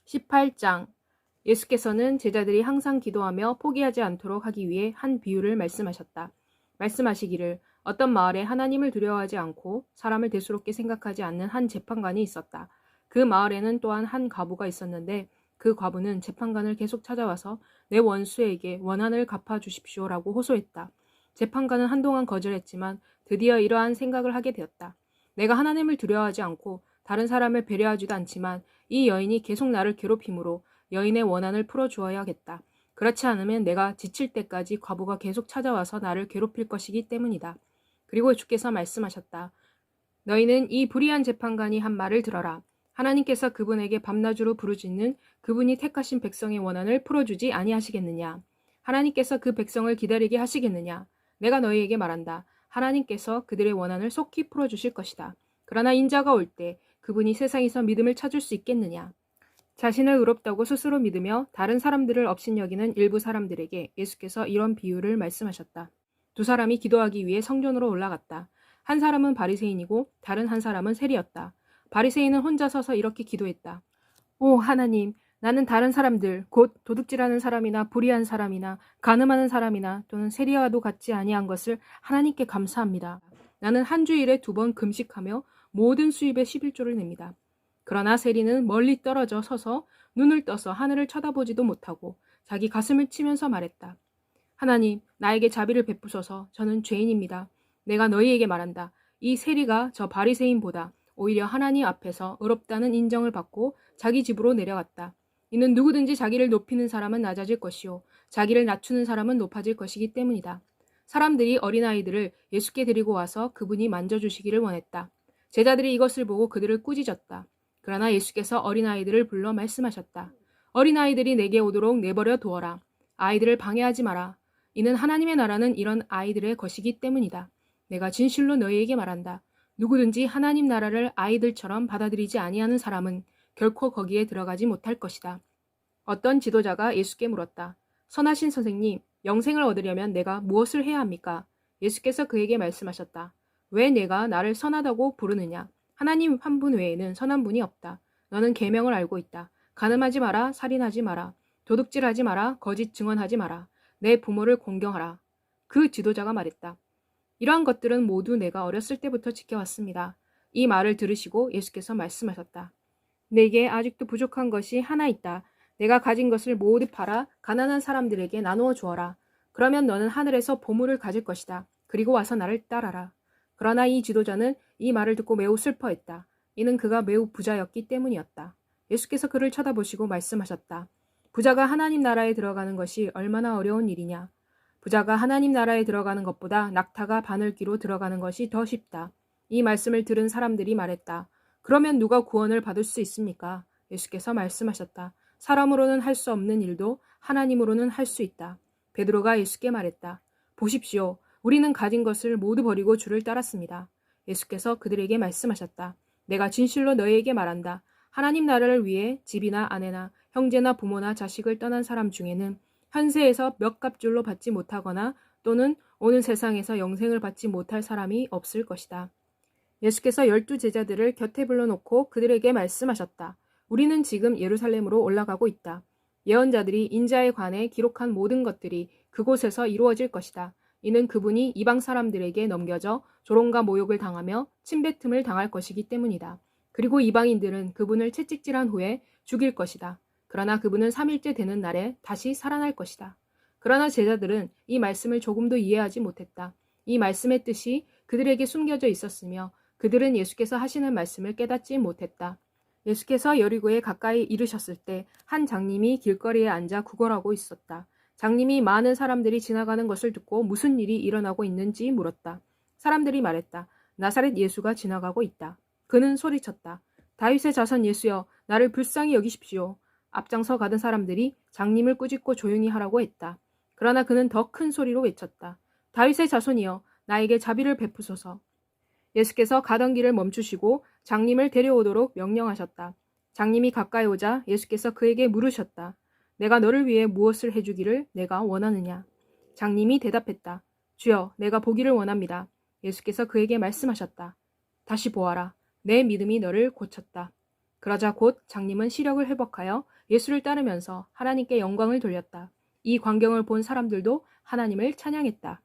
18장. 예수께서는 제자들이 항상 기도하며 포기하지 않도록 하기 위해 한 비유를 말씀하셨다. 말씀하시기를 어떤 마을에 하나님을 두려워하지 않고 사람을 대수롭게 생각하지 않는 한 재판관이 있었다. 그 마을에는 또한 한 과부가 있었는데 그 과부는 재판관을 계속 찾아와서 내 원수에게 원한을 갚아주십시오라고 호소했다. 재판관은 한동안 거절했지만 드디어 이러한 생각을 하게 되었다. 내가 하나님을 두려워하지 않고 다른 사람을 배려하지도 않지만 이 여인이 계속 나를 괴롭히므로 여인의 원한을 풀어주어야겠다. 그렇지 않으면 내가 지칠 때까지 과부가 계속 찾아와서 나를 괴롭힐 것이기 때문이다. 그리고 주께서 말씀하셨다. 너희는 이 불의한 재판관이 한 말을 들어라. 하나님께서 그분에게 밤낮으로 부르짖는 그분이 택하신 백성의 원한을 풀어주지 아니하시겠느냐. 하나님께서 그 백성을 기다리게 하시겠느냐. 내가 너희에게 말한다. 하나님께서 그들의 원한을 속히 풀어주실 것이다. 그러나 인자가 올 때 그분이 세상에서 믿음을 찾을 수 있겠느냐. 자신을 의롭다고 스스로 믿으며 다른 사람들을 업신여기는 일부 사람들에게 예수께서 이런 비유를 말씀하셨다. 두 사람이 기도하기 위해 성전으로 올라갔다. 한 사람은 바리새인이고 다른 한 사람은 세리였다. 바리새인은 혼자 서서 이렇게 기도했다. 오 하나님, 나는 다른 사람들, 곧 도둑질하는 사람이나 불의한 사람이나 간음하는 사람이나 또는 세리와도 같지 아니한 것을 하나님께 감사합니다. 나는 한 주일에 2번 금식하며 모든 수입의 11조를 냅니다. 그러나 세리는 멀리 떨어져 서서 눈을 떠서 하늘을 쳐다보지도 못하고 자기 가슴을 치면서 말했다. 하나님, 나에게 자비를 베푸소서. 저는 죄인입니다. 내가 너희에게 말한다. 이 세리가 저 바리새인보다 오히려 하나님 앞에서 의롭다는 인정을 받고 자기 집으로 내려갔다. 이는 누구든지 자기를 높이는 사람은 낮아질 것이요 자기를 낮추는 사람은 높아질 것이기 때문이다. 사람들이 어린아이들을 예수께 데리고 와서 그분이 만져주시기를 원했다. 제자들이 이것을 보고 그들을 꾸짖었다. 그러나 예수께서 어린아이들을 불러 말씀하셨다. 어린아이들이 내게 오도록 내버려 두어라. 아이들을 방해하지 마라. 이는 하나님의 나라는 이런 아이들의 것이기 때문이다. 내가 진실로 너희에게 말한다. 누구든지 하나님 나라를 아이들처럼 받아들이지 아니하는 사람은 결코 거기에 들어가지 못할 것이다. 어떤 지도자가 예수께 물었다. 선하신 선생님, 영생을 얻으려면 내가 무엇을 해야 합니까? 예수께서 그에게 말씀하셨다. 왜 내가 나를 선하다고 부르느냐? 하나님 한 분 외에는 선한 분이 없다. 너는 계명을 알고 있다. 간음하지 마라, 살인하지 마라, 도둑질하지 마라, 거짓 증언하지 마라, 내 부모를 공경하라. 그 지도자가 말했다. 이러한 것들은 모두 내가 어렸을 때부터 지켜왔습니다. 이 말을 들으시고 예수께서 말씀하셨다. 내게 아직도 부족한 것이 하나 있다. 내가 가진 것을 모두 팔아 가난한 사람들에게 나누어 주어라. 그러면 너는 하늘에서 보물을 가질 것이다. 그리고 와서 나를 따라라. 그러나 이 지도자는 이 말을 듣고 매우 슬퍼했다. 이는 그가 매우 부자였기 때문이었다. 예수께서 그를 쳐다보시고 말씀하셨다. 부자가 하나님 나라에 들어가는 것이 얼마나 어려운 일이냐. 부자가 하나님 나라에 들어가는 것보다 낙타가 바늘귀로 들어가는 것이 더 쉽다. 이 말씀을 들은 사람들이 말했다. 그러면 누가 구원을 받을 수 있습니까? 예수께서 말씀하셨다. 사람으로는 할 수 없는 일도 하나님으로는 할 수 있다. 베드로가 예수께 말했다. 보십시오. 우리는 가진 것을 모두 버리고 주를 따랐습니다. 예수께서 그들에게 말씀하셨다. 내가 진실로 너희에게 말한다. 하나님 나라를 위해 집이나 아내나 형제나 부모나 자식을 떠난 사람 중에는 현세에서 몇 갑줄로 받지 못하거나 또는 오는 세상에서 영생을 받지 못할 사람이 없을 것이다. 예수께서 12 제자들을 곁에 불러놓고 그들에게 말씀하셨다. 우리는 지금 예루살렘으로 올라가고 있다. 예언자들이 인자에 관해 기록한 모든 것들이 그곳에서 이루어질 것이다. 이는 그분이 이방 사람들에게 넘겨져 조롱과 모욕을 당하며 침뱉음을 당할 것이기 때문이다. 그리고 이방인들은 그분을 채찍질한 후에 죽일 것이다. 그러나 그분은 3일째 되는 날에 다시 살아날 것이다. 그러나 제자들은 이 말씀을 조금도 이해하지 못했다. 이 말씀의 뜻이 그들에게 숨겨져 있었으며 그들은 예수께서 하시는 말씀을 깨닫지 못했다. 예수께서 여리고에 가까이 이르셨을 때 한 장님이 길거리에 앉아 구걸하고 있었다. 장님이 많은 사람들이 지나가는 것을 듣고 무슨 일이 일어나고 있는지 물었다. 사람들이 말했다. 나사렛 예수가 지나가고 있다. 그는 소리쳤다. 다윗의 자손 예수여, 나를 불쌍히 여기십시오. 앞장서 가던 사람들이 장님을 꾸짖고 조용히 하라고 했다. 그러나 그는 더 큰 소리로 외쳤다. 다윗의 자손이여, 나에게 자비를 베푸소서. 예수께서 가던 길을 멈추시고 장님을 데려오도록 명령하셨다. 장님이 가까이 오자 예수께서 그에게 물으셨다. 내가 너를 위해 무엇을 해주기를 내가 원하느냐? 장님이 대답했다. 주여, 내가 보기를 원합니다. 예수께서 그에게 말씀하셨다. 다시 보아라. 내 믿음이 너를 고쳤다. 그러자 곧 장님은 시력을 회복하여 예수를 따르면서 하나님께 영광을 돌렸다. 이 광경을 본 사람들도 하나님을 찬양했다.